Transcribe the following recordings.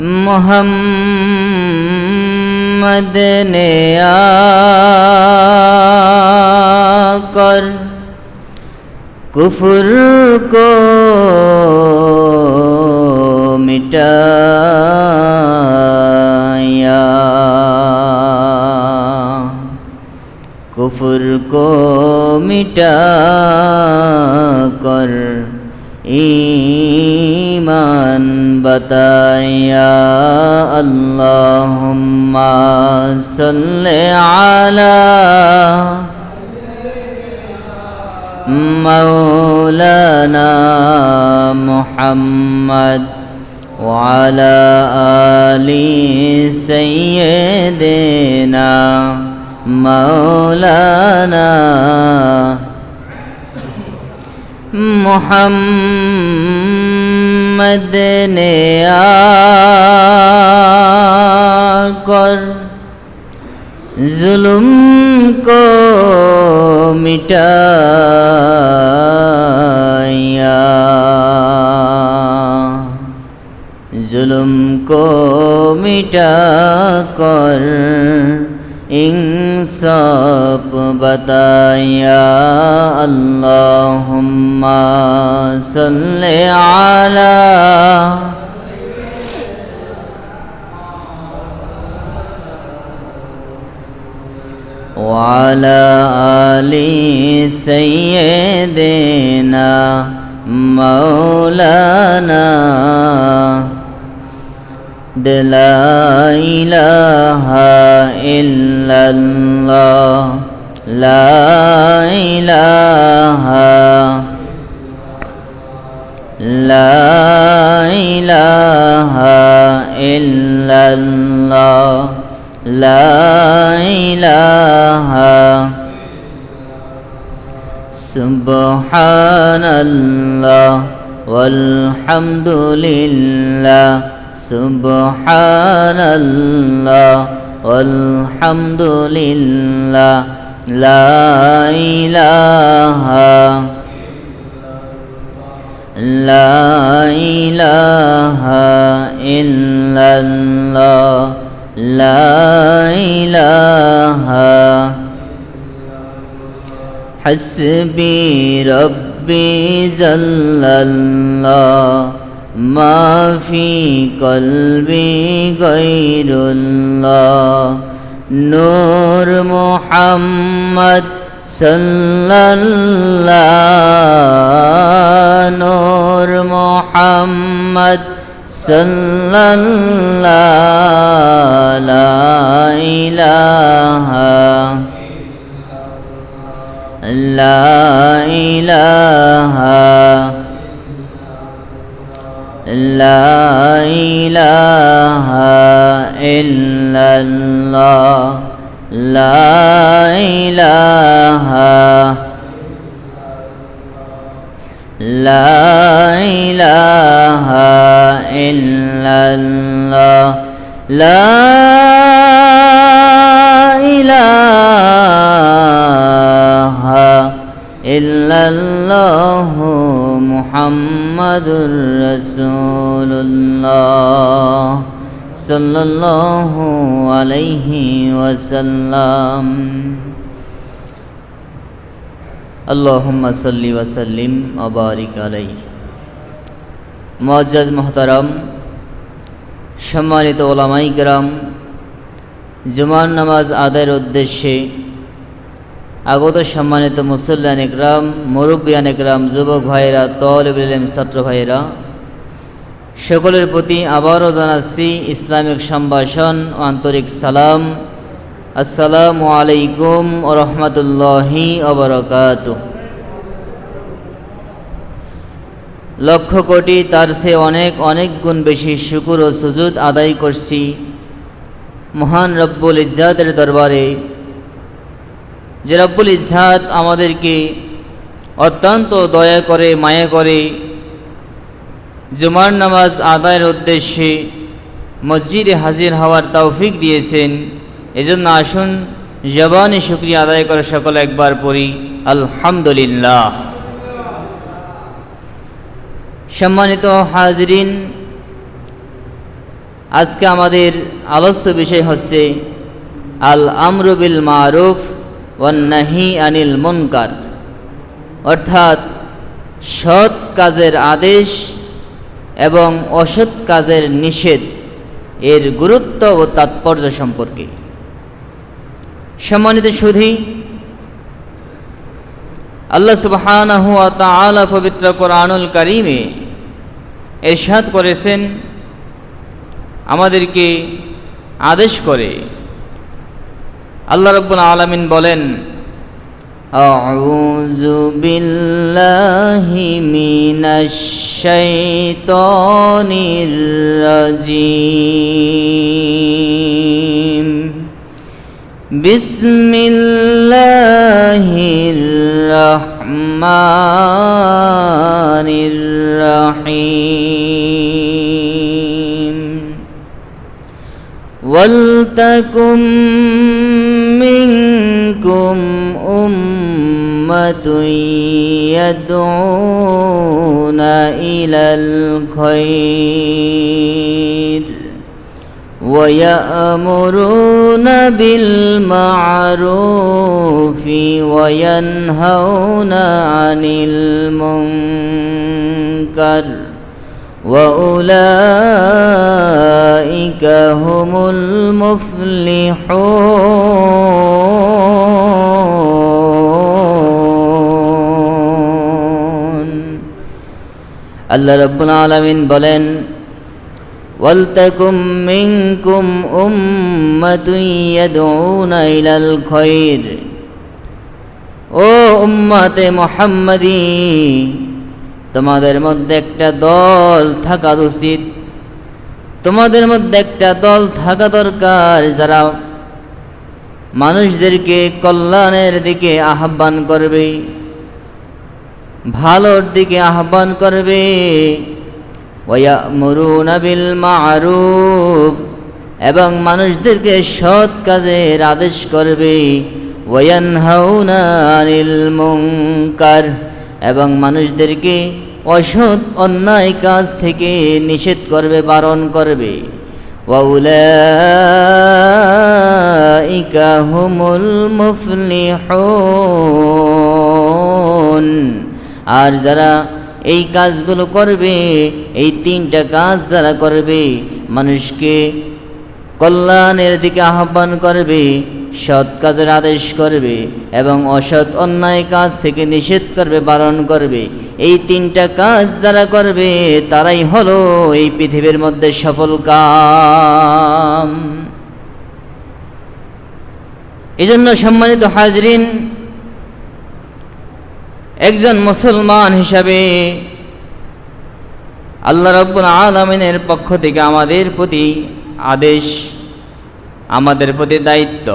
मोहम्मद ने आकर कुफ्र को मिटाया, कुफ्र को मिटाकर ईमान बताया। अल्लाहुम्मा सल्ले अला मौलाना मुहम्मद व अला आलि सय्यिदिना मौलाना मोहम्मद ने आकर जुल्म को मिटाया, जुल्म को मिटाकर इंसाफ बताया। अल्लाहुम्मा सल्ले अला व अला आलि सय्यिदिना मौलाना। ला इलाहा इल्लल्लाह, ला इलाहा, ला इलाहा इल्लल्लाह, ला इलाहा। सुब्हानल्लाह वल्हम्दुलिल्लाह, सुब्हानल्लाह वल्हम्दुलिल्लाह, ला इलाहा, ला इलाहा इल्लल्लाह, ला इलाहा। हस्बी रब्बी जल्लल्लाह, मा फी क़ल्बी गैरुल्लाह। नूर मुहम्मद सल्लल्लाह, नूर मुहम्मद सल्लल्लाह, ला इलाहा, ला इलाहा, ला इलाहा इल्लल्लाह, ला इलाहा, ला इलाहा इल्लल्लाह, ला इलाहा इल्लल्लाहु मुहम्मदुर रसूलुल्लाह सल्लल्लाहु अलैहि वसल्लम। अल्लाहुम्मा सल्ली व सल्लिम व बारिक अलैहि। मुअज्जज मोहतरम, सम्मानित उलामाए किराम, जुमार नामाज आदाয়ের उद्देश्ये আগত সম্মানিত মুসল্লিয়ান ইকরাম, মুরব্বিয়ান ইকরাম, যুবক ভাইয়েরা, তালিবুল ইলম ছাত্র ভাইয়েরা, সকলের প্রতি আবারও জানাচ্ছি ইসলামিক সম্ভাষণ ও আন্তরিক সালাম। আসসালামু আলাইকুম ওয়া রাহমাতুল্লাহি ওয়া বারাকাতুহু। লক্ষ কোটি তার চেয়ে অনেক অনেক গুণ বেশি শুকর ও সুজুদ আদায় করছি মহান রব্বুল ইজ্জাতের দরবারে, যে রব্বুল ইজ্জাত আমাদেরকে অত্যন্ত দয়া করে, মায়া করে জুমার নামাজ আদায়ের উদ্দেশ্যে মসজিদে হাজির হওয়ার তৌফিক দিয়েছেন। এজন্য আসুন জবানে শুকরিয়া আদায় করে সকলে একবার পড়ি আলহামদুলিল্লাহ। সম্মানিত হাজরিন, আজকে আমাদের আলোচ্য বিষয় হচ্ছে আল আমরু বিল মারুফ ওয়ান নাহি আনিল মুনকার, অর্থাৎ সৎ কাজের আদেশ এবং অসৎ কাজের নিষেধ এর গুরুত্ব ও তাৎপর্য সম্পর্কে। সম্মানিত সুধী, আল্লাহ সুবহানাহু ওয়া তাআলা পবিত্র কোরআনুল কারীমে ইরশাদ করেছেন, আমাদেরকে আদেশ করে। আল্লাহ রাব্বুল আলামিন বলেন, আউযু বিল্লাহি মিনাশ শাইতানির রাজীম, বিসমিল্লাহির রহমানির রহিম। ওয়ালতাকুম মিনকুম উম্মাতুন ইয়াদউনা ইলাল খায়র ওয়া ইয়া'মুরুনা বিল মা'রুফি ওয়া ইয়ানহাউনা আনিল মুনকার ওয়া উলাইকা হুমুল মুফলিহুন। আল্লাহ রাব্বুল আলামিন বলেন, ওয়ালতাকুম মিনকুম উম্মাতুন ইয়াদউনা ইলাল খায়র, ও উম্মতে মুহাম্মাদী, তোমাদের মধ্যে একটা দল থাকা উচিত, তোমাদের মধ্যে একটা দল থাকা দরকার, যারা মানুষদেরকে কল্যাণের দিকে আহ্বান করবে, ভালোর দিকে আহ্বান করবে। ওয়া ইয়া'মুরুনা বিল মা'রুফ, এবং মানুষদেরকে সৎ কাজের আদেশ করবে। ওয়া ইয়ানহাউনা আনিল মুনকার, এবং মানুষদেরকে অসৎ অন্যায় কাজ থেকে নিষেধ করবে, বারণ করবে। ওয়া উলাইকা হুমুল মুফলিহুন, আর যারা এই কাজগুলো করবে, এই তিনটা কাজ যারা করবে, মানুষকে কল্যাণের দিকে আহ্বান করবে, সৎ কাজের আদেশ করবে এবং অসৎ অন্যায় কাজ থেকে নিষেধ করবে, বারণ করবে, এই তিনটা কাজ যারা করবে তারাই হলো এই পৃথিবীর মধ্যে সফল কাম। এজন্য সম্মানিত হাজরিন, একজন মুসলমান হিসাবে আল্লাহ রাব্বুল আলামিনের পক্ষ থেকে আমাদের প্রতি আদেশ, আমাদের প্রতি দায়িত্ব।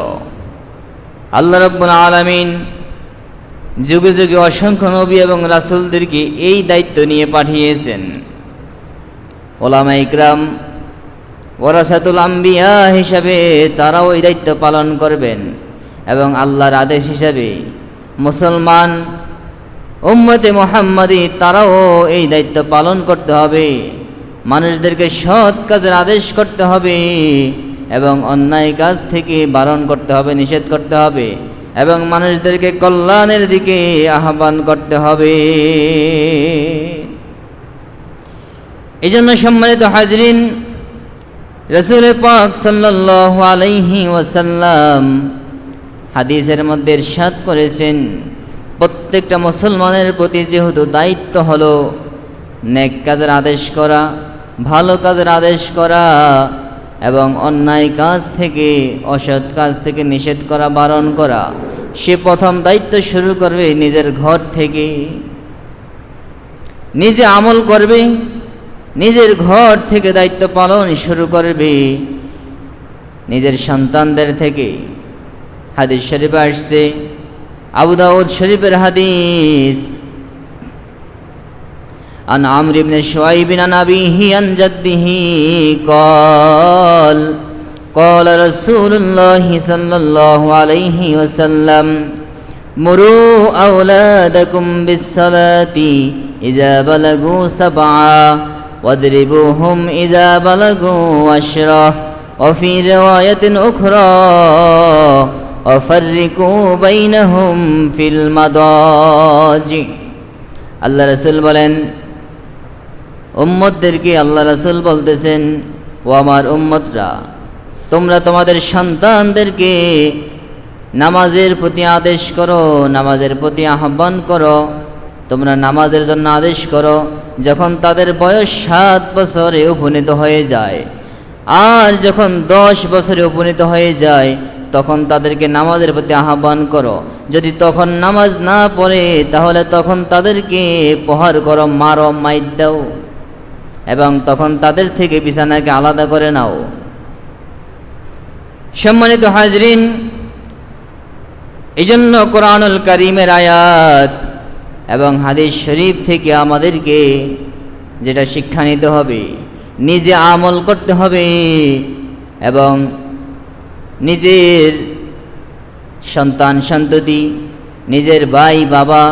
আল্লাহ রাব্বুল আলামিন যুগে যুগে অসংখ্য নবী এবং রাসূলদেরকে এই দায়িত্ব নিয়ে পাঠিয়েছেন। উলামা ইকরাম ওয়ারাসাতুল আম্বিয়া হিসাবে তারাও এই দায়িত্ব পালন করবেন, এবং আল্লাহর আদেশ হিসাবে মুসলমান উম্মতে মুহাম্মাদী তারাও এই দায়িত্ব পালন করতে হবে। মানুষদেরকে সৎ কাজের আদেশ করতে হবে এবং অন্যায় কাজ থেকে বারণ করতে হবে, নিষেধ করতে হবে, এবং মানুষদেরকে কল্যাণের দিকে আহ্বান করতে হবে। এই জন্য সম্মানিত হাজরিন, রাসূল পাক সাল্লাল্লাহু আলাইহি ওয়াসাল্লাম হাদিসের মধ্যে ইরশাদ করেছেন, প্রত্যেকটা মুসলমানের প্রতি যেহেতু দায়িত্ব হলো নেক কাজের আদেশ করা, ভালো কাজের আদেশ করা এবং অন্যায় কাজ থেকে, অসৎ কাজ থেকে নিষেধ করা, বারণ করা, সে প্রথম দায়িত্ব শুরু করবে নিজের ঘর থেকে। নিজে আমল করবে, নিজের ঘর থেকে দায়িত্ব পালন শুরু করবে, নিজের সন্তানদের থেকে। হাদিস শরীফে আসছে, আবু দাউদ শরীফের হাদিস, আন আমর ইবনে শুআইব আন আবিহি আন জাদ্দিহি قال قال رسول الله صلى الله عليه وسلم مروا أولادكم بالصلاة إذا بلغوا 7 ওয়াদরিবুহুম ইযা বালাগু আশরা ওয়া ফি রিওয়ায়াতিন উখরা ওয়াফাররিকু বাইনাহুম ফিল মাদাজি। আল্লাহ রাসূল বলেন, উম্মতদেরকে আল্লাহ রাসূল বলতেছেন, ও আমার উম্মতরা, তোমরা তোমাদের সন্তানদেরকে নামাজের প্রতি আদেশ করো, নামাজের প্রতি আহ্বান করো। তোমরা নামাজের জন্য আদেশ করো যখন তাদের বয়স 7 বছরে উপনীত হয়ে যায়, আর যখন 10 বছরে উপনীত হয়ে যায় তখন তাদেরকে নামাজের প্রতি আহ্বান করো। যদি তখন নামাজ না পড়ে তাহলে তখন তাদেরকে প্রহার করো, মারো, মাইর দাও, এবং তখন তাদের থেকে বিছানাকে আলাদা করে নাও। সম্মানিত হাজরিন, এই জন্য কোরআনুল কারীমের আয়াত এবং হাদিস শরীফ থেকে আমাদেরকে যেটা শিক্ষা নিতে হবে, নিজে আমল করতে হবে এবং নিজের সন্তান সন্ততি, নিজের ভাই বাবা,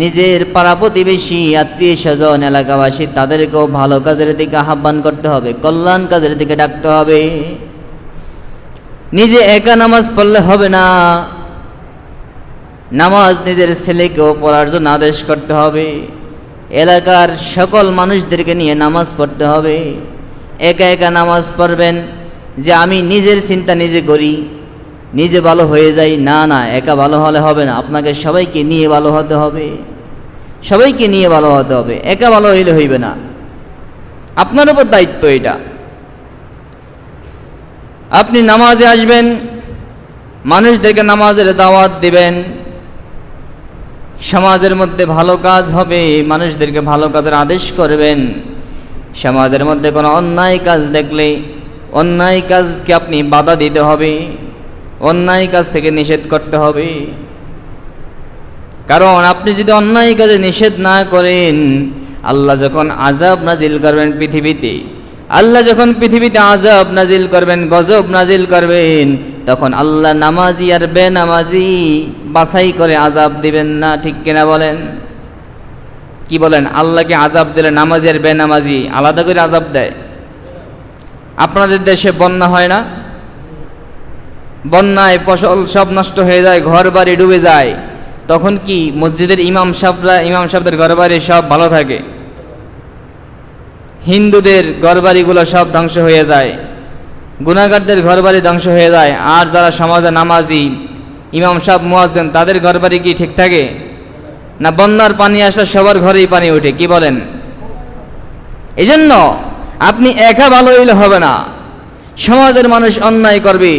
নিজের পাড়া প্রতিবেশী, আত্মীয় স্বজন, এলাকাবাসী, তাদেরকেও ভালো কাজের দিকে আহ্বান করতে হবে, কল্যাণ কাজের দিকে ডাকতে হবে। নিজে একা নামাজ পড়লে হবে না, নামাজ নিজের ছেলেকেও পড়ার জন্য আদেশ করতে হবে। এলাকার সকল মানুষদেরকে নিয়ে নামাজ পড়তে হবে। একা একা নামাজ পড়বেন যে আমি নিজের চিন্তা নিজে করি, নিজে ভালো হয়ে যাই, না না, একা ভালো হলে হবে না, আপনাকে সবাইকে নিয়ে ভালো হতে হবে, সবাইকে নিয়ে ভালো হতে হবে। একা ভালো হইলে হইবে না, আপনার উপর দায়িত্ব এটা। আপনি নামাজে আসবেন, মানুষদেরকে নামাজের দাওয়াত দিবেন, সমাজের মধ্যে ভালো কাজ হবে, মানুষদেরকে ভালো কাজের আদেশ করবেন। সমাজের মধ্যে কোনো অন্যায় কাজ দেখলে অন্যায় কাজকে আপনি বাধা দিতে হবে, অন্যায় কাজ থেকে নিষেধ করতে হবে। কারণ আপনি যদি অন্যায় কাজে নিষেধ না করেন, আল্লাহ যখন আযাব নাজিল করবেন পৃথিবীতে, আল্লাহ যখন পৃথিবীতে আযাব নাজিল করবেন, গজব নাজিল করবেন, তখন আল্লাহ নামাজি আর বেনামাজি বাছাই করে আযাব দিবেন না, ঠিক কিনা বলেন? কি বলেন? আল্লাহকে আযাব দিলে নামাজি আর বেনামাজি আলাদা করে আযাব দেয়? আপনাদের দেশে বন্যা হয় না? বন্যায় ফসল সব নষ্ট হয়ে যায়, ঘর বাড়ি ডুবে যায়, তখন কি মসজিদের ইমাম সাহেবদের ঘর বাড়ি সব ভালো থাকে? হিন্দুদের ঘরবাড়িগুলো সব ধ্বংস হয়ে যায়, গুনাহগারদের ঘরবাড়ি ধ্বংস হয়ে যায়, আর যারা সমাজে নামাজি ইমাম সাহেব মুয়াজ্জিন তাদের ঘরবাড়ি কি ঠিক থাকে না? বন্যার পানি আসলে সবার ঘরেই পানি ওঠে, কি বলেন? এজন্য আপনি একা ভালো হইলে হবে না, সমাজের মানুষ অন্যায় করবে,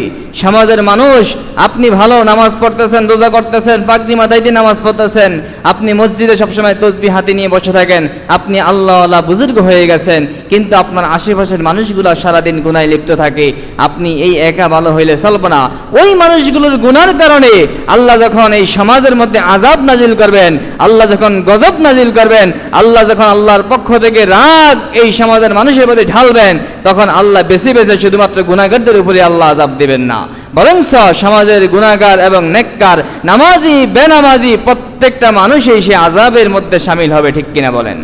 সমাজের মানুষ, আপনি ভালো নামাজ পড়তেছেন, রোজা করতেছেন, পাগড়ি মাথায় দিয়ে নামাজ পড়তেছেন, আপনি মসজিদে সবসময় তসবিহ হাতে নিয়ে বসে থাকেন, আপনি আল্লাহওয়ালা বুজুর্গ হয়ে গেছেন, কিন্তু আপনার আশেপাশের মানুষগুলো সারাদিন গুনায় লিপ্ত থাকে। আপনি এই একা ভালো হইলে চলবে না। ওই মানুষগুলোর গুনার কারণে আল্লাহ যখন এই সমাজের মধ্যে আযাব নাজিল করবেন, আল্লাহ যখন গজব নাজিল করবেন, আল্লাহ যখন আল্লাহর পক্ষ থেকে রাগ এই সমাজের মানুষের প্রতি ঢালবেন, তখন আল্লাহ বেশি বেশি শুধুমাত্র গুনাহগারদের উপরে আল্লাহ আযাব দিবেন না, বরং সমাজের গুনাহগার এবং নেককার, নামাজি বেনামাজি প্রত্যেকটা মানুষই সে আযাবের মধ্যে শামিল হবে, ঠিক কিনা বলেন?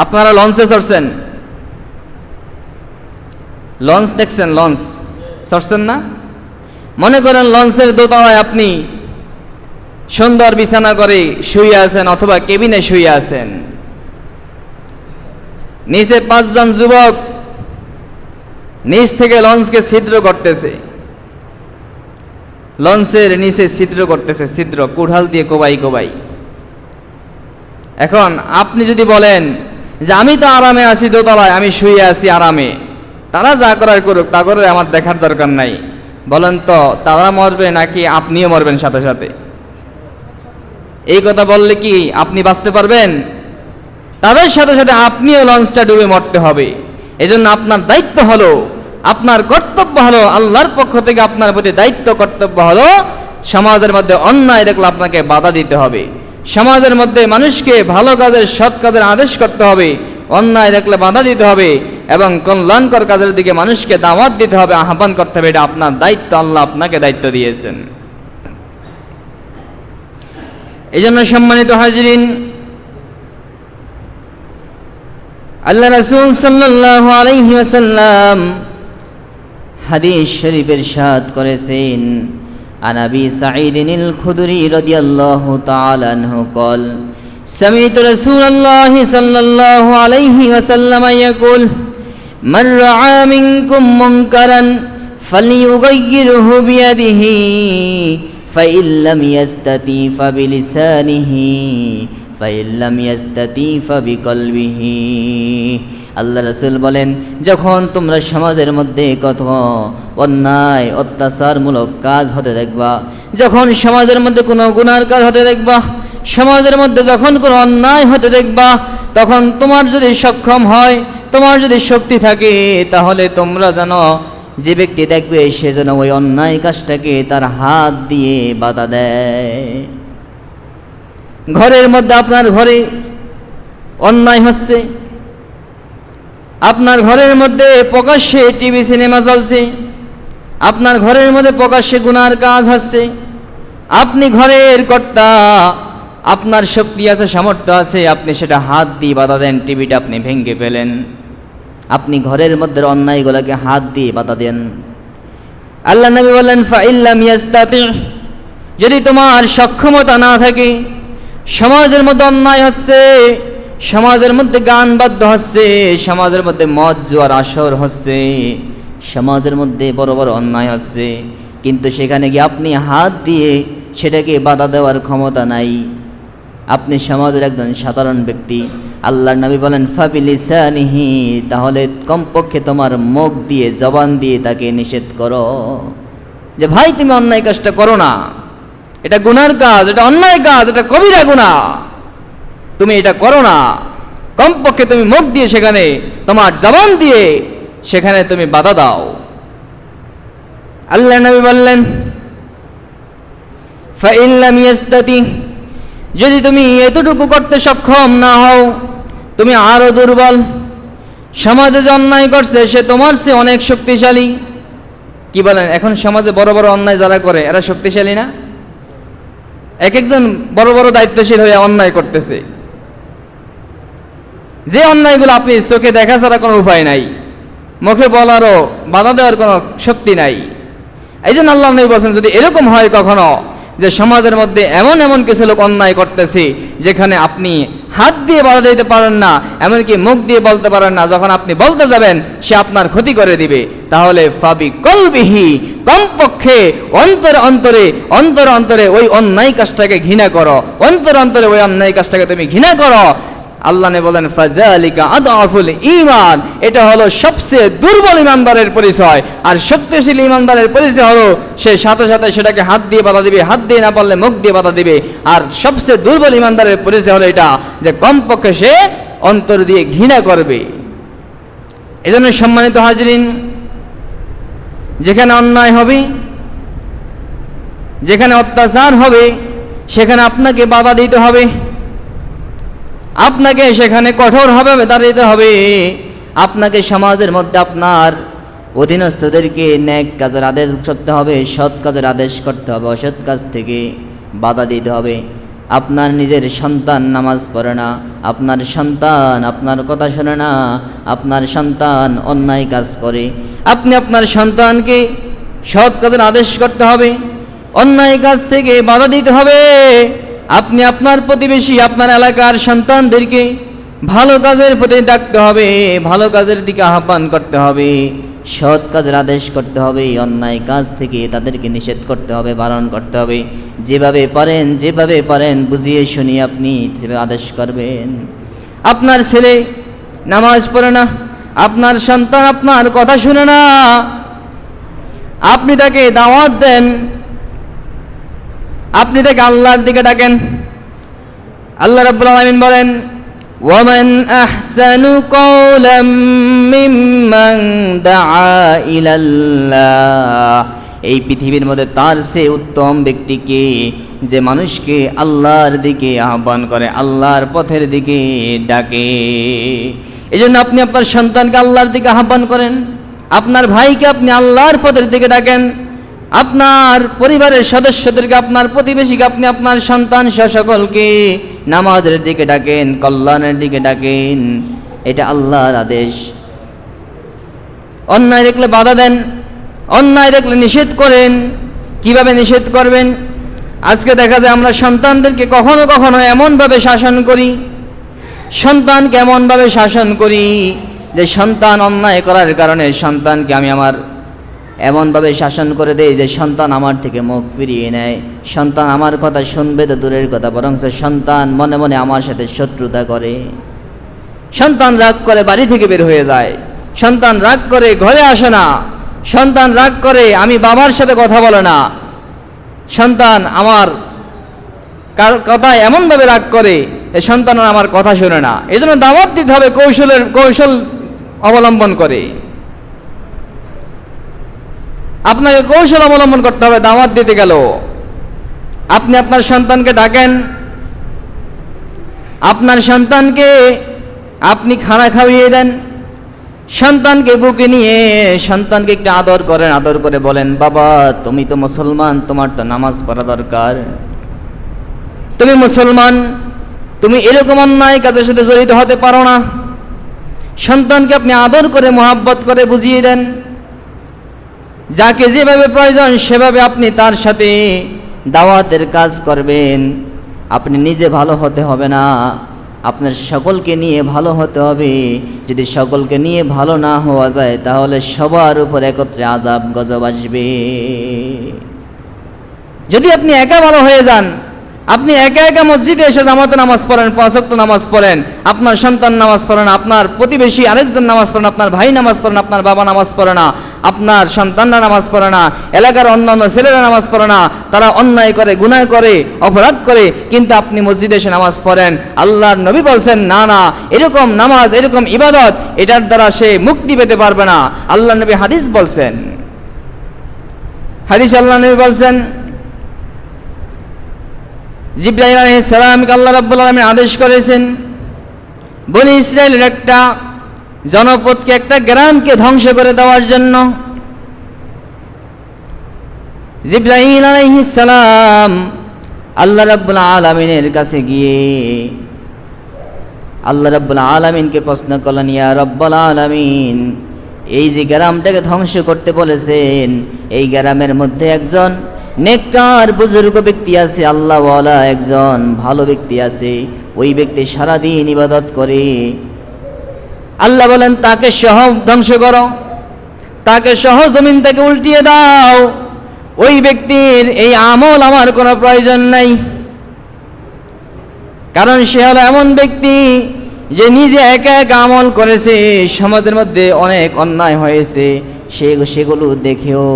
আপনারা লঞ্চে চড়ছেন, লঞ্চ দেখছেন? লঞ্চ চড়ছেন না? মনে করেন লঞ্চের দোতলায় আপনি সুন্দর বিছানা করে শুয়ে আছেন অথবা কেবিনে শুয়ে আছেন, নিচে 5 জন যুবক নিচ থেকে লঞ্চকে ছিদ্র করতেছে, লঞ্চের নিচে ছিদ্র করতেছে, ছিদ্র কুড়াল দিয়ে কোবাই কোবাই। এখন আপনি যদি বলেন যে আমি তো আরামে আছি দোতলায়, আমি শুয়ে আছি আরামে, তারা যা করার করুক, তা করে আমার দেখার দরকার নাই, বলেন তো তারা মরবে নাকি আপনিও মরবেন সাথে সাথে? এই কথা বললে কি আপনি বাঁচতে পারবেন? তাদের সাথে সাথে আপনিও লঞ্চটা ডুবে মরতে হবে। এজন্য আপনার দায়িত্ব হলো, আপনার কর্তব্য হলো, আল্লাহর পক্ষ থেকে আপনার প্রতি দায়িত্ব কর্তব্য হলো, সমাজের মধ্যে অন্যায় দেখলে আপনাকে বাধা দিতে হবে, সমাজের মধ্যে মানুষকে ভালো কাজের, সৎ কাজের আদেশ করতে হবে, অন্যায় দেখলে বাধা দিতে হবে এবং কল্যাণকর কাজের দিকে মানুষকে দাওয়াত দিতে হবে, আহ্বান করতে হবে। এটা আপনার দায়িত্ব, আল্লাহ আপনাকে দায়িত্ব দিয়েছেন। এজন্য সম্মানিত হাজরিন, আল্লাহ রাসূল সাল্লাল্লাহু আলাইহি ওয়াসাল্লাম হাদিস শরীফ ইরশাদ করেছেন, আন আবি সাঈদিনিল খুদরি রাদিয়াল্লাহু তাআলা আনহু قال سمعت رسول الله صلى الله عليه وسلم يقول من رأى منكم منكرا فليغيره بيده فإن لم يستطع فبلسانه فإن لم يستطع فبقلبه। আল্লাহ রাসূল বলেন, যখন তোমরা সমাজের মধ্যে কত অন্যায় অত্যাচারমূলক কাজ হতে দেখবা, যখন সমাজের মধ্যে কোনো গুনার কাজ হতে দেখবা, সমাজের মধ্যে যখন কোনো অন্যায় হতে দেখবা, তখন তোমার যদি সক্ষম হয়, তোমার যদি শক্তি থাকে, তাহলে তোমরা জানো যে ব্যক্তি দেখবে সে যেন ওই অন্যায় কাজটাকে তার হাত দিয়ে বাধা দেয়। ঘরের মধ্যে আপনার ঘরে অন্যায় হচ্ছে, আপনার ঘরের মধ্যে প্রকাশ্যে টিভি সিনেমা চলছে, আপনার ঘরের মধ্যে প্রকাশ্যে গুনার কাজ হচ্ছে, আপনি ঘরের কর্তা, আপনার শক্তি আছে, সামর্থ্য আছে, আপনি সেটা হাত দিয়ে বাধা দেন, টিভিটা আপনি ভেঙে ফেলেন, আপনি ঘরের মধ্যে অন্যায়গুলোকে হাত দিয়ে বাধা দেন। আল্লাহ নবী বলেন, ফাইল্লাম ইয়াস্তাতি, যদি তোমার সক্ষমতা না থাকে, সমাজের মধ্যে অন্যায় হচ্ছে, সমাজের মধ্যে গান বাদ্য হচ্ছে, সমাজের মধ্যে মদ জুয়ার আসর হচ্ছে, সমাজের মধ্যে বড় বড় অন্যায় হচ্ছে, কিন্তু সেখানে গিয়ে আপনি হাত দিয়ে সেটাকে বাধা দেওয়ার ক্ষমতা নাই, আপনি সমাজের একজন সাধারণ ব্যক্তি, আল্লাহর নবী বলেন ফাবিলিসানিহি, তাহলে কমপক্ষে তোমার মুখ দিয়ে, জবান দিয়ে তাকে নিষেধ করো যে ভাই তুমি অন্যায় কাজটা করো না, এটা গুনার কাজ, এটা অন্যায় কাজ, এটা কবিরা গুনাহ, তুমি এটা করো না। কমপক্ষে তুমি মুখ দিয়ে সেখানে, তোমার জবান দিয়ে সেখানে তুমি বাধা দাও। আল্লাহর নবী বললেন ফাইন লাম ইয়াস্তাতি, যদি তুমি এতটুকু করতে সক্ষম না হও, তুমি আরো দুর্বল, সমাজে যে অন্যায় করছে সে তোমার চেয়ে অনেক শক্তিশালী। কি বলেন, এখন সমাজে বড় বড় অন্যায় যারা করে এরা শক্তিশালী না? এক একজন বড় বড় দায়িত্বশীল হয়ে অন্যায় করতেছে, যে অন্যায়গুলো আপনি চোখে দেখা ছাড়া কোনো উপায় নাই, মুখে বলারও বাধা দেওয়ার কোনো শক্তি নাই। এই জন্য আল্লাহ নবী বলছেন, যদি এরকম হয় কখনো যে সমাজের মধ্যে এমন এমন কিছু লোক অন্যায় করতেছে যেখানে আপনি হাত দিয়ে বাধা দিতে পারেন না, এমনকি মুখ দিয়ে বলতে পারেন না, যখন আপনি বলতে যাবেন সে আপনার ক্ষতি করে দিবে, তাহলে ফাবি কলবিহি, কমপক্ষে অন্তরে অন্তরে অন্তরে অন্তরে ওই অন্যায় কাজটাকে ঘৃণা করো, অন্তরে অন্তরে ওই অন্যায় কাজটাকে তুমি ঘৃণা করো। আল্লাহ নে বলেন ফাযালিকা আদআফুল ঈমান, এটা হলো সবচেয়ে দুর্বল ঈমানদারের পরিচয়। আর শক্তিশালী ঈমানদারের পরিচয় হলো সে সাথে সাথে সেটাকে হাত দিয়ে বাধা দিবে, হাত দিয়ে না পারলে মুখ দিয়ে বাধা দিবে। আর সবচেয়ে দুর্বল ঈমানদারের পরিচয় হলো এটা যে কমপক্ষে সে অন্তর দিয়ে ঘৃণা করবে। এজন্য সম্মানিত হাজরিন, যেখানে অন্যায় হবে, যেখানে অত্যাচার হবে, সেখানে আপনাকে বাধা দিতে হবে, আপনাকে সেখানে কঠোরভাবে দাঁড়াতে হবে। আপনাকে সমাজের মধ্যে আপনার অধীনস্থদেরকে ন্যাক কাজের আদেশ করতে হবে, সৎ কাজের আদেশ করতে হবে, অসৎ কাজ থেকে বাধা দিতে হবে। আপনার নিজের সন্তান নামাজ পড়ে না, আপনার সন্তান আপনার কথা শোনে না, আপনার সন্তান অন্যায় কাজ করে, আপনি আপনার সন্তানকে সৎ কাজের আদেশ করতে হবে, অন্যায় কাজ থেকে বাধা দিতে হবে। আপনি আপনার প্রতিবেশী, আপনার এলাকার সন্তানদেরকে ভালো কাজের প্রতি ডাকতে হবে, ভালো কাজের দিকে আহ্বান করতে হবে, সৎ কাজের আদেশ করতে হবে, অন্যায় কাজ থেকে তাদেরকে নিষেধ করতে হবে, বারণ করতে হবে। যেভাবে পারেন বুঝিয়ে শুনিয়ে আপনি যেভাবে আদেশ করবেন। আপনার ছেলে নামাজ পড়ে না, আপনার সন্তান আপনার কথা শুনে না, আপনি তাকে দাওয়াত দেন, আপনি তাকে আল্লাহর দিকে ডাকেন। আল্লাহ রাব্বুল আলামিন বলেন ওয়ামান আহসানু কওলাম মিম্মান দাআ ইলাল্লাহ, এই পৃথিবীর মধ্যে তার চেয়ে উত্তম ব্যক্তিকে যে মানুষকে আল্লাহর দিকে আহ্বান করে, আল্লাহর পথের দিকে ডাকে। এজন্য আপনি আপনার সন্তানকে আল্লাহর দিকে আহ্বান করেন, আপনার ভাইকে আপনি আল্লাহর পথের দিকে ডাকেন, আপনার পরিবারের সদস্যদেরকে, আপনার প্রতিবেশীকে, আপনি আপনার সন্তান সকলকে নামাজের দিকে ডাকেন, কল্যাণের দিকে ডাকেন। এটা আল্লাহর আদেশ। অন্যায় দেখলে বাধা দেন, অন্যায় দেখলে নিষেধ করেন। কিভাবে নিষেধ করবেন? আজকে দেখা যায় আমরা সন্তানদেরকে কখনো কখনো এমনভাবে শাসন করি, সন্তানকে এমনভাবে শাসন করি যে সন্তান অন্যায় করার কারণে সন্তানকে আমি আমার এমনভাবে শাসন করে দেই যে সন্তান আমার থেকে মুখ ফিরিয়ে নেয়। সন্তান আমার কথা শুনবে তো দূরের কথা, বরং সন্তান মনে মনে আমার সাথে শত্রুতা করে। সন্তান রাগ করে বাড়ি থেকে বের হয়ে যায়, সন্তান রাগ করে ঘরে আসে না, সন্তান রাগ করে আমি বাবার সাথে কথা বলে না, সন্তান আমার কথা এমনভাবে রাগ করে যে সন্তান আমার কথা শোনে না। এই জন্য দাওয়াত দিতে হবে কৌশল অবলম্বন করে। আপনাকে কৌশল অবলম্বন করতে হবে। দাওয়াত দিতে গেল আপনি আপনার সন্তানকে ডাকেন, আপনার সন্তানকে আপনি খানা খাইয়ে দেন, সন্তানকে বুকে নিয়ে সন্তানকে একটু আদর করেন, আদর করে বলেন, বাবা তুমি তো মুসলমান, তোমার তো নামাজ পড়া দরকার, তুমি মুসলমান, তুমি এরকম অন্যায় কাজের সাথে জড়িত হতে পারো না। সন্তানকে আপনি আদর করে মোহাব্বত করে বুঝিয়ে দেন। যাকে যেভাবে প্রয়োজন সেভাবে আপনি তার সাথে দাওয়াতের কাজ করবেন। আপনি নিজে ভালো হতে হবে না, আপনার সকলকে নিয়ে ভালো হতে হবে। যদি সকলকে নিয়ে ভালো না হওয়া যায় তাহলে সবার উপর একত্রে আযাব গজব আসবে। যদি আপনি একা ভালো হয়ে যান, আপনি একা একা মসজিদে এসে জামাতে নামাজ পড়েন, 5 ওয়াক্ত নামাজ পড়েন, আপনার সন্তান নামাজ পড়ে না, আপনার প্রতিবেশী আরেকজন নামাজ পড়ে না, আপনার ভাই নামাজ পড়ে না, আপনার বাবা নামাজ পড়ে না, আপনার সন্তানরা নামাজ পড়ে না, এলাকার অন্যান্য ছেলেরা নামাজ পড়ে না, তারা অন্যায় করে, গুনাহ করে, অপরাধ করে, কিন্তু আপনি মসজিদে এসে নামাজ পড়েন। আল্লাহর নবী বলছেন, না না, এরকম নামাজ, এরকম ইবাদত, এটার দ্বারা সে মুক্তি পেতে পারবে না। আল্লাহর নবী হাদিস বলছেন, হাদিস আল্লাহর নবী বলছেন, জিবরাইল আলাইহিস সালামকে আল্লাহ রাব্বুল আলামিন আদেশ করেছেন বনি ইসরাইলের একটা জনপদকে, একটা গ্রামকে ধ্বংস করে দেওয়ার জন্য। জিবরাইল আলাইহিস সালাম আল্লাহ রাব্বুল আলামিনের কাছে গিয়ে আল্লাহ রাব্বুল আলামিনকে প্রশ্ন করলেন, ইয়া রাব্বুল আলামিন, এই যে গ্রামটাকে ধ্বংস করতে বলেছেন, এই গ্রামের মধ্যে একজন নেককার বুজুর্গ ব্যক্তি আছে, আল্লাহওয়ালা একজন ভালো ব্যক্তি আছে, ওই ব্যক্তি সারাদিন ইবাদত করে। আল্লাহ বলেন, তাকে সহ ধ্বংস করো, তাকে সহ জমিন থেকে উল্টিয়ে দাও। ওই ব্যক্তির এই আমল আমার কোনো প্রয়োজন নাই, কারণ সে হলো এমন ব্যক্তি যে নিজে একা একা আমল করেছে, সমাজের মধ্যে অনেক অন্যায় হয়েছে, সেগুলো দেখেও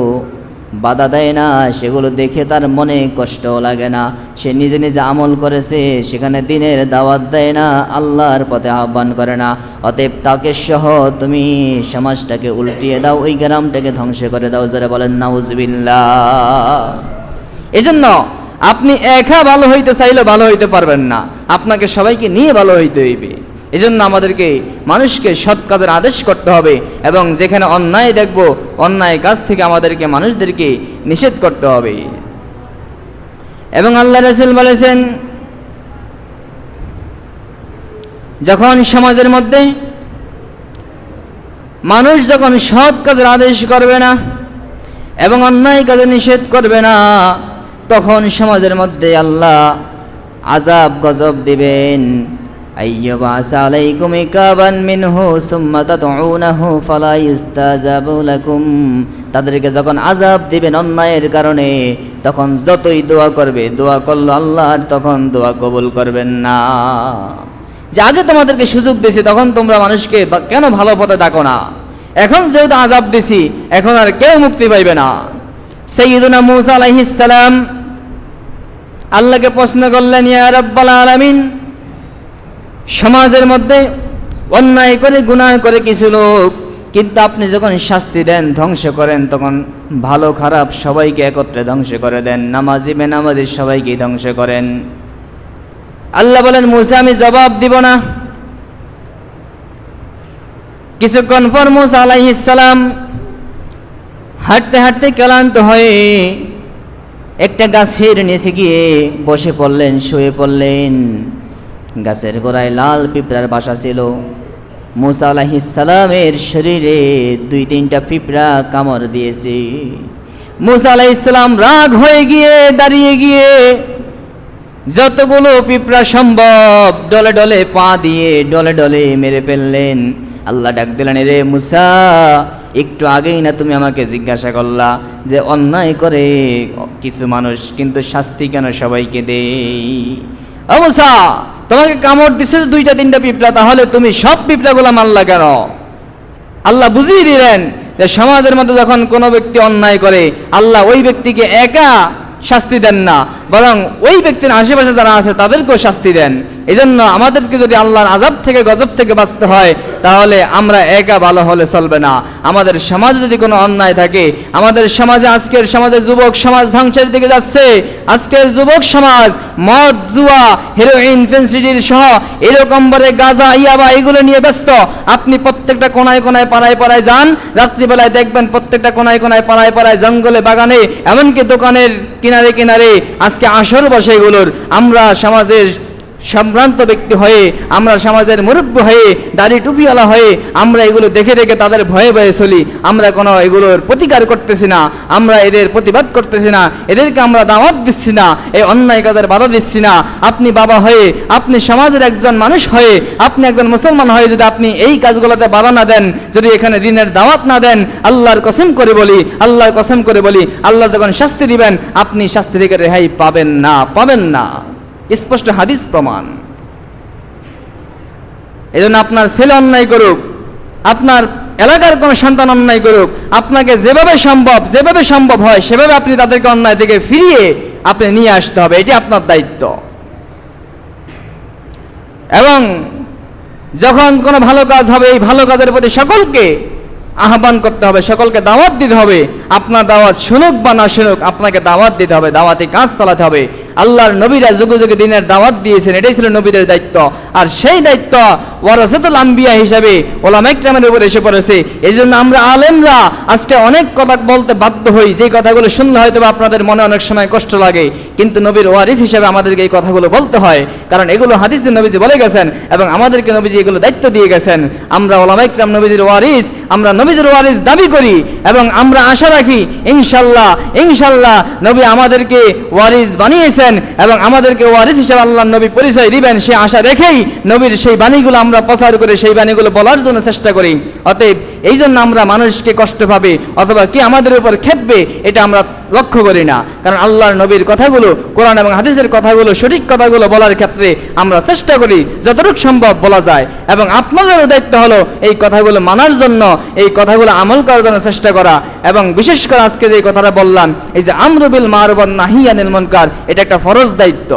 বাধা দেয় না, সেগুলো দেখে তার মনে কষ্ট লাগে না। সে নিজে নিজে আমল করেছে, সেখানে দিনের দাওয়াত দেয় না, আল্লাহর পথে আহ্বান করে না। অতএব তাকে সহ তুমি সমাজটাকে উল্টিয়ে দাও, ওই গ্রামটাকে ধ্বংস করে দাও। যারা বলেন নাউজুবিল্লাহ। এজন্য আপনি একা ভালো হইতে চাইলে ভালো হইতে পারবেন না, আপনাকে সবাইকে নিয়ে ভালো হইতে হইবে। এজন্য আমাদেরকে মানুষকে সৎ কাজের আদেশ করতে হবে, এবং যেখানে অন্যায় দেখব, অন্যায় কাজ থেকে আমাদেরকে মানুষদেরকে নিষেধ করতে হবে। এবং আল্লাহ রাসূল বলেছেন, যখন সমাজের মধ্যে মানুষ যখন সৎ কাজের আদেশ করবে না এবং অন্যায় কাজে নিষেধ করবে না, তখন সমাজের মধ্যে আল্লাহ আযাব গজব দিবেন। আইয়াবাস আলাইকুম ইকাবান মিনহু সুম্মা তাদউনাহু ফালা ইস্তাজাবু লাকুম। তাদেরকে যখন আযাব দিবেন অন্যায়ের কারণে, তখন যতই দোয়া করবে, দোয়া করলো আল্লাহ তখন দোয়া কবুল করবেন না। যে আগে তোমাদেরকে সুযোগ দিয়েছি, তখন তোমরা মানুষকে কেন ভালো পথে ডাকো না? এখন যেহেতু আযাব দিছি, এখন আর কেউ মুক্তি পাইবে না। সাইয়্যিদুনা মূসা আলাইহিস সালাম আল্লাহকে প্রশ্ন করলেন, ইয়া রাব্বাল আলামিন, সমাজের মধ্যে অন্যায় করে, গুনাহ করে কিছু লোক, কিন্তু আপনি যখন শাস্তি দেন, ধ্বংস করেন, তখন ভালো খারাপ সবাইকে একত্রে ধ্বংস করে দেন, নামাজি বেনামাজি সবাইকে ধ্বংস করেন। আল্লাহ বলেন, মূসা আমি জবাব দিব না। কিছুক্ষণ পর মূসা আলাইহিস সালাম হাঁটতে হাঁটতে ক্লান্ত হয়ে একটা গাছের নিচে গিয়ে বসে পড়লেন, শুয়ে পড়লেন। গাছের গোড়ায় লাল পিঁপড়ার বাসা ছিল। মুসা আলাইহিস সালামের শরীরে 2-3টা পিঁপড়া কামড় দিয়েছে। মুসা আলাইহিস সালাম রাগ হয়ে গিয়ে দাঁড়িয়ে গিয়ে যতগুলো পিঁপড়া সম্ভব ডলে ডলে পা দিয়ে ডলে ডলে মেরে ফেললেন। আল্লাহ ডাক দিলেন, রে মুসা, একটু আগেই না তুমি আমাকে জিজ্ঞাসা করলা যে অন্যায় করে কিছু মানুষ কিন্তু শাস্তি কেন সবাইকে দেই? ও মুসা, তোমাকে কামড় দিছে 2-3টা পিঁপড়া, তাহলে তুমি সব পিঁপড়াগুলো মারলা কেন? আল্লাহ বুঝিয়ে দিলেন যে সমাজের মধ্যে যখন কোনো ব্যক্তি অন্যায় করে, আল্লাহ ওই ব্যক্তিকে একা শাস্তি দেন না, বরং ওই ব্যক্তির আশেপাশে যারা আছে তাদেরকেও শাস্তি দেন। এই জন্য আমাদেরকে যদি আল্লাহর আযাব থেকে গজব থেকে বাঁচতে হয়, তাহলে আমরা একা ভালো হলে চলবে না। আমাদের সমাজে যদি কোনো অন্যায় থাকে, আমাদের সমাজে আজকের সমাজে যুবক সমাজ ধ্বংসের দিকে যাচ্ছে। আজকের যুবক সমাজ মদ, জুয়া, হেরোইন, ফেন্সিডিল সহ এরকম ভাবে গাঁজা, ইয়াবা এগুলো নিয়ে ব্যস্ত। আপনি প্রত্যেকটা কোনায় কোনায় পাড়ায় পাড়ায় যান, রাত্রিবেলায় দেখবেন প্রত্যেকটা কোনায় কোনায় পাড়ায় পাড়ায়, জঙ্গলে, বাগানে, এমনকি দোকানের কিনারে কিনারে আজকে আসর বসে এগুলোর। আমরা সমাজের সম্ভ্রান্ত ব্যক্তি হয়ে, আমরা সমাজের মুরব্বী হয়ে, দাড়ি টুপিওয়ালা হয়ে আমরা এগুলো দেখে দেখে তাদের ভয়ে ভয়ে চলি। আমরা কোনো এগুলোর প্রতিকার করতেছি না, আমরা এদের প্রতিবাদ করতেছি না, এদেরকে আমরা দাওয়াত দিচ্ছি না, এই অন্যায় কাজের বাধা দিচ্ছি না। আপনি বাবা হয়ে, আপনি সমাজের একজন মানুষ হয়ে, আপনি একজন মুসলমান হয়ে যদি আপনি এই কাজগুলোতে বাধা না দেন, যদি এখানে দিনের দাওয়াত না দেন, আল্লাহর কসম করে বলি, আল্লাহর কসম করে বলি, আল্লাহ যখন শাস্তি দিবেন আপনি শাস্তি থেকে রেহাই পাবেন না, পাবেন না। স্পষ্ট হাদিস প্রমাণ। এজন্য আপনার ছেলে অন্যায় করুক, আপনার এলাকার কোনো সন্তান অন্যায় করুক, আপনাকে যেভাবে সম্ভব হয় সেভাবে আপনি তাদেরকে অন্যায় থেকে ফিরিয়ে আপনি নিয়ে আসতে হবে। এটি আপনার দায়িত্ব। এবং যখন কোনো ভালো কাজ হবে, এই ভালো কাজের প্রতি সকলকে আহ্বান করতে হবে, সকলকে দাওয়াত দিতে হবে। আপনার দাওয়াত শুনুক বা না শুনুক, আপনাকে দাওয়াত দিতে হবে, দাওয়াতে কাজ চালাতে হবে। আল্লাহর নবীরা যুগে যুগে দিনের দাওয়াত দিয়েছেন, এটাই ছিল নবীদের দায়িত্ব। আর সেই দায়িত্ব ওয়ারাসাতুল আম্বিয়া হিসাবে উলামায়ে কেরামের উপর এসে পড়েছে। এই জন্য আমরা আলেমরা আজকে অনেক কথা বলতে বাধ্য হই, যে কথাগুলো শুনলে হয়তো আপনাদের মনে অনেক সময় কষ্ট লাগে, কিন্তু নবীর ওয়ারিস হিসেবে আমাদেরকে এই কথাগুলো বলতে হয়, কারণ এগুলো হাদিসে নবীজি বলে গেছেন এবং আমাদেরকে নবীজি এগুলো দায়িত্ব দিয়ে গেছেন। আমরা উলামায়ে কেরাম নবীজির ওয়ারিস, আমরা নবীজির ওয়ারিস দাবি করি এবং আমরা আশা রাখি ইনশাআল্লাহ ইনশাআল্লাহ নবী আমাদেরকে ওয়ারিস বানিয়েছেন এবং আমাদেরকে ওয়ারিস হিসেবে আল্লাহর নবী পরিচয় দিবেন, সে আশা রেখেই নবীর সেই বাণীগুলো আমরা প্রচার করে সেই বাণীগুলো বলার জন্য চেষ্টা করি। অতএব এই জন্য আমরা মানুষকে কষ্ট পাবে অথবা কি আমাদের উপর খেপবে এটা আমরা লক্ষ্য করি না, কারণ আল্লাহর নবীর কথাগুলো, কোরআন এবং হাদিসের কথাগুলো, সঠিক কথাগুলো বলার ক্ষেত্রে আমরা চেষ্টা করি যতটুকু সম্ভব বলা যায়। এবং আপনাদেরও দায়িত্ব হলো এই কথাগুলো মানার জন্য, এই কথাগুলো আমল করার জন্য চেষ্টা করা। এবং বিশেষ করে আজকে যে কথাটা বললাম, এই যে আমরু বিল মারুফ ওয়ান নাহি আনিল মুনকার, এটা একটা ফরজ দায়িত্ব।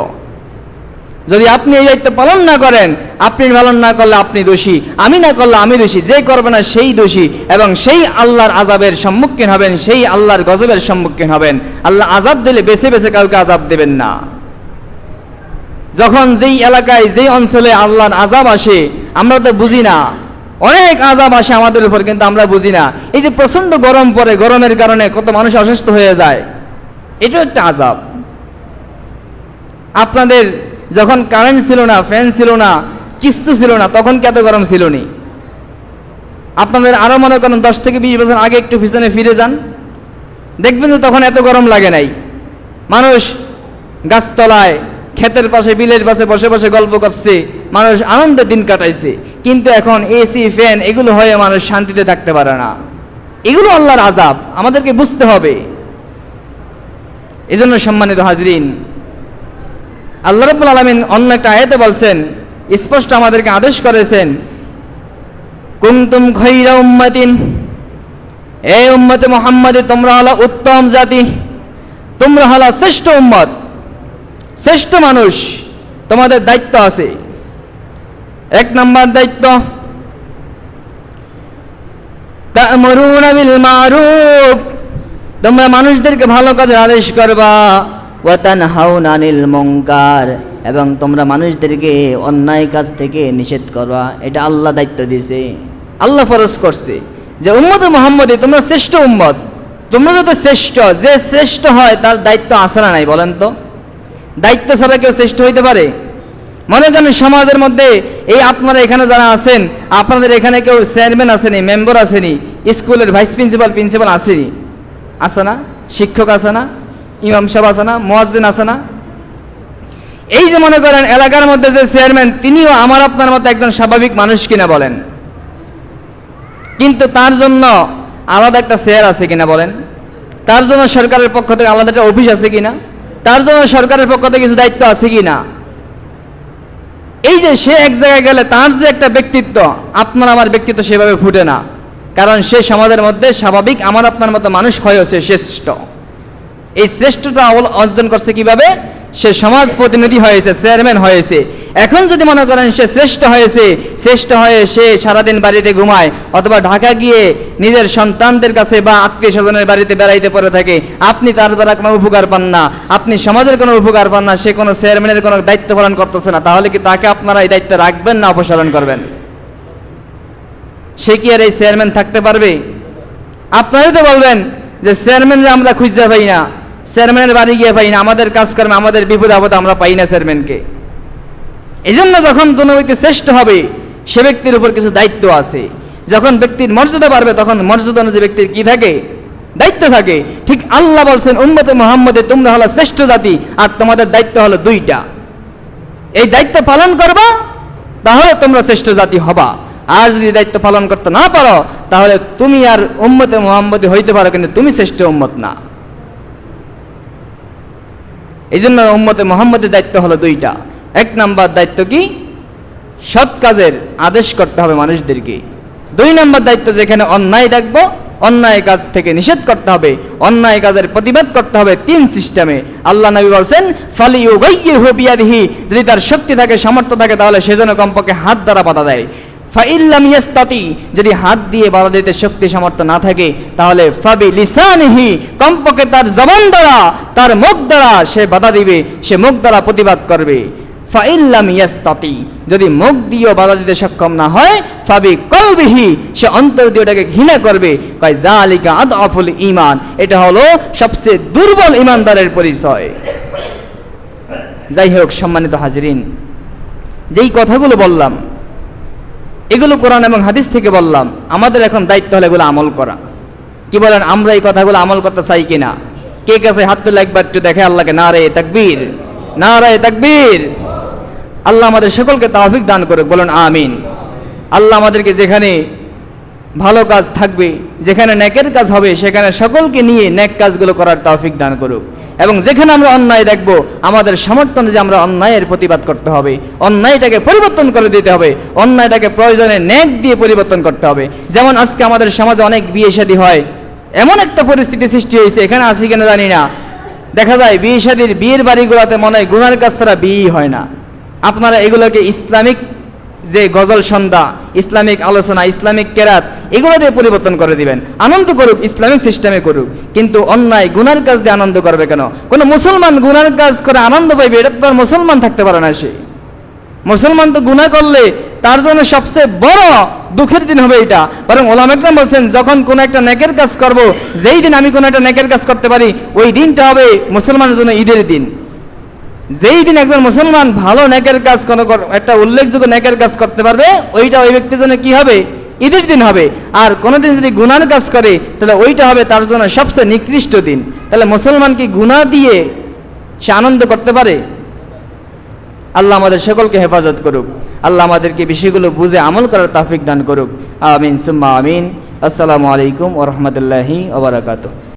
যদি আপনি এই দায়িত্ব পালন না করেন, আপনি পালন না করলে আপনি দোষী, আমি না করলে আমি দোষী, যে করবে না সেই দোষী এবং সেই আল্লাহর আযাবের সম্মুখীন হবেন, সেই আল্লাহর গজবের সম্মুখীন হবেন। আল্লাহ আযাব দিলে বেছে বেছে কাউকে আযাব দেবেন না। যখন যেই এলাকায় যেই অঞ্চলে আল্লাহর আযাব আসে আমরা তো বুঝি না, অনেক আযাব আসে আমাদের উপর কিন্তু আমরা বুঝি না। এই যে প্রচন্ড গরম পড়ে, গরমের কারণে কত মানুষ অসুস্থ হয়ে যায়, এটাও একটা আযাব। আপনাদের যখন কারেন্ট ছিল না, ফ্যান ছিল না, কিচ্ছু ছিল না, তখন কি এত গরম ছিল নি? আপনাদের আরো মনে করেন 10 থেকে 20 বছর আগে একটু পিছনে ফিরে যান, দেখবেন যে তখন এত গরম লাগে নাই। মানুষ গাছতলায়, ক্ষেতের পাশে, বিলের পাশে বসে বসে গল্প করছে, মানুষ আনন্দের দিন কাটাইছে। কিন্তু এখন এসি, ফ্যান এগুলো হয়ে মানুষ শান্তিতে থাকতে পারে না। এগুলো আল্লাহর আযাব, আমাদেরকে বুঝতে হবে। এজন্য সম্মানিত হাজরিন, আল্লাহ রাব্বুল আলামিন অন্য একটা আয়াতে বলছেন, স্পষ্ট আমাদেরকে আদেশ করেছেন, কুনতুম খায়রা উম্মাতিন, এই উম্মতে মুহাম্মাদে তোমরা হলো উত্তম জাতি, তোমরা হলো শ্রেষ্ঠ উম্মত, শ্রেষ্ঠ মানুষ। তোমাদের দায়িত্ব আছে, 1 নাম্বার দায়িত্ব তা'মুরুনা বিল মারুফ, তোমরা মানুষদেরকে ভালো কাজের আদেশ করবা, ওয়া তানহাউনা আনিল মুনকার, এবং তোমরা মানুষদেরকে অন্যায় কাজ থেকে নিষেধ করবা। এটা আল্লাহ দায়িত্ব দিয়েছে, আল্লাহ ফরজ করছে যে উম্মতে মুহাম্মদী তোমরা শ্রেষ্ঠ উম্মত, তোমরা যত শ্রেষ্ঠ, যে শ্রেষ্ঠ হয় তার দায়িত্ব আছে না নাই বলেন তো? দায়িত্ব ছাড়া কেউ শ্রেষ্ঠ হইতে পারে? মনে করেন সমাজের মধ্যে এই আপনারা এখানে যারা আছেন, আপনাদের এখানে কেউ চেয়ারম্যান আসেনি, মেম্বার আসেনি, স্কুলের ভাইস প্রিন্সিপাল প্রিন্সিপাল আসেনি, আছে না? শিক্ষক আছে না? ইমাম সাহেব আছে না? মুয়াজ্জিন আছে না? এই যে মনে করেন এলাকার মধ্যে যে চেয়ারম্যান, তিনিও আমার আপনার মতো একজন স্বাভাবিক মানুষ কিনা বলেন? কিন্তু তার জন্য আলাদা একটা চেয়ার আছে কিনা বলেন? তার জন্য সরকারের পক্ষ থেকে আলাদা একটা অফিস আছে কিনা? তার জন্য সরকারের পক্ষ থেকে কিছু দায়িত্ব আছে কিনা? এই যে সে এক জায়গায় গেলে তার যে একটা ব্যক্তিত্ব, আপনার আমার ব্যক্তিত্ব সেভাবে ফুটে না, কারণ সে সমাজের মধ্যে স্বাভাবিক আমার আপনার মতো মানুষ হয়েছে শ্রেষ্ঠ। এই শ্রেষ্ঠতা অর্জন করছে কিভাবে? সে সমাজ প্রতিনিধি হয়েছে, চেয়ারম্যান হয়েছে। এখন যদি মনে করেন সে শ্রেষ্ঠ হয়েছে, শ্রেষ্ঠ হয়ে সে সারাদিন বাড়িতে ঘুমায় অথবা ঢাকা গিয়ে নিজের সন্তানদের কাছে বা আত্মীয় স্বজনের বাড়িতে বেড়াইতে পড়ে থাকে, আপনি তার দ্বারা কোনো উপকার পান না, আপনি সমাজের কোনো উপকার পান না, সে কোনো চেয়ারম্যানের কোনো দায়িত্ব পালন করতেছে না, তাহলে কি তাকে আপনারা এই দায়িত্ব রাখবেন না অপসারণ করবেন? সে কি আর এই চেয়ারম্যান থাকতে পারবে? আপনারাই তো বলবেন যে চেয়ারম্যানরা আমরা খুঁজে পাই না, চেয়ারম্যানের বাড়ি গিয়ে পাই না, আমাদের কাজকর্মে আমাদের বিপদ আপদে আমরা পাই না চেয়ারম্যানকে। এই জন্য যখন কোনো ব্যক্তি শ্রেষ্ঠ হবে সে ব্যক্তির উপর কিছু দায়িত্ব আছে। যখন ব্যক্তির মর্যাদা বাড়বে তখন মর্যাদা অনুযায়ী ব্যক্তির কি থাকে? দায়িত্ব থাকে। ঠিক আল্লাহ বলছেন উম্মতে মুহাম্মদে তোমরা হলো শ্রেষ্ঠ জাতি, আর তোমাদের দায়িত্ব হলো দুইটা। এই দায়িত্ব পালন করবা তাহলে তোমরা শ্রেষ্ঠ জাতি হবা, আর যদি দায়িত্ব পালন করতে না পারো তাহলে তুমি আর উম্মতে মুহাম্মদে হইতে পারো, কিন্তু তুমি শ্রেষ্ঠ উম্মত না। এই জন্য উম্মতে মুহাম্মদের দায়িত্ব হলো দুইটা। এক নাম্বার দায়িত্ব কি? সৎ কাজের আদেশ করতে হবে মানুষদেরকে। দুই নাম্বার দায়িত্ব যেখানে অন্যায় দেখবো, অন্যায় কাজ থেকে নিষেধ করতে হবে, অন্যায় কাজের প্রতিবাদ করতে হবে তিন সিস্টেমে। আল্লাহ নবী বলছেন ফালিয়ুগাইয়িরহু বিয়াদিহি, যদি তার শক্তি থাকে, সামর্থ্য থাকে, তাহলে সে যেন কমপক্ষে হাত দ্বারা বাধা দেয়। ফাইল্লাম ইয়াস্তাতি, যদি হাত দিয়ে বাধা দিতে শক্তি সামর্থ্য না থাকে তাহলে ফাবি লিসানিহি, কমপক্ষে তার জবান দ্বারা, তার মুখ দ্বারা সে বাধা দিবে, সে মুখ দ্বারা প্রতিবাদ করবে। ফাইল্লাম ইয়াস্তাতি, যদি মুখ দিয়েও বাধা দিতে সক্ষম না হয়, ফাবি কলবিহি, সে অন্তর দিয়ে ওটাকে ঘৃণা করবে। কয় যালিকা আদআফুল ঈমান, এটা হলো সবচেয়ে দুর্বল ঈমানদারের পরিচয়। যাই হোক সম্মানিত হাজিরিন, যেই কথাগুলো বললাম এগুলো কোরআন এবং হাদিস থেকে বললাম। আমাদের এখন দায়িত্ব হলো এগুলো আমল করা। কি বলেন, আমরা এই কথাগুলো আমল করতে চাই কিনা? কে কাছে হাত তুলে একবার একটু দেখে আল্লাহকে নারে তাকবীর, নারে তাকবীর। আল্লাহ আমাদের সকলকে তৌফিক দান করুক, বলুন আমিন। আল্লাহ আমাদেরকে যেখানে ভালো কাজ থাকবে, যেখানে নেকের কাজ হবে, সেখানে সকলকে নিয়ে নেক কাজগুলো করার তৌফিক দান করুক। এবং যেখানে আমরা অন্যায় দেখব, আমাদের সামর্থ্য অনুযায়ী আমরা অন্যায়ের প্রতিবাদ করতে হবে, অন্যায়টাকে পরিবর্তন করে দিতে হবে, অন্যায়টাকে প্রয়োজনে নেক দিয়ে পরিবর্তন করতে হবে। যেমন আজকে আমাদের সমাজে অনেক বিয়ে শাদী হয়, এমন একটা পরিস্থিতি সৃষ্টি হয়েছে, এখানে আসি কিনা জানি না, দেখা যায় বিয়ে শাদীর বিয়ের বাড়িগুলোতে মনে হয় গুনার কাজ ছাড়া বিয়েই হয় না। আপনারা এগুলোকে ইসলামিক যে গজল সন্ধ্যা, ইসলামিক আলোচনা, ইসলামিক কেরাত, এগুলো দিয়ে পরিবর্তন করে দিবেন। আনন্দ করুক, ইসলামিক সিস্টেমে করুক, কিন্তু অন্যায় গুনার কাজ দিয়ে আনন্দ করবে কেন? কোনো মুসলমান গুনার কাজ করে আনন্দ পাইবে, এটা তো আর মুসলমান থাকতে পারে না। সে মুসলমান তো গুনাহ করলে তার জন্য সবচেয়ে বড় দুঃখের দিন হবে এটা। বরং ওলামা ইকরাম বলছেন, যখন কোনো একটা নেকের কাজ করব, যেই দিন আমি কোনো একটা নেকের কাজ করতে পারি, ওই দিনটা হবে মুসলমানের জন্য ঈদের দিন। যেই দিন একজন মুসলমান ভালো নেকের কাজ, কোনো একটা উল্লেখযোগ্য নেকের কাজ করতে পারবে, ওইটা ওই ব্যক্তির জন্য কি হবে? ঈদের দিন হবে। আর কোনোদিন যদি গুনার কাজ করে তাহলে ওইটা হবে তার জন্য সবচেয়ে নিকৃষ্ট দিন। তাহলে মুসলমান কি গুনাহ দিয়ে সে আনন্দ করতে পারে? আল্লাহ আমাদের সকলকে হেফাজত করুক। আল্লাহ আমাদেরকে বিষয়গুলো বুঝে আমল করার তৌফিক দান করুক। আমিন সুম্মা আমিন। আসসালামু আলাইকুম ওয়া রাহমাতুল্লাহি ওয়া বারাকাতুহু।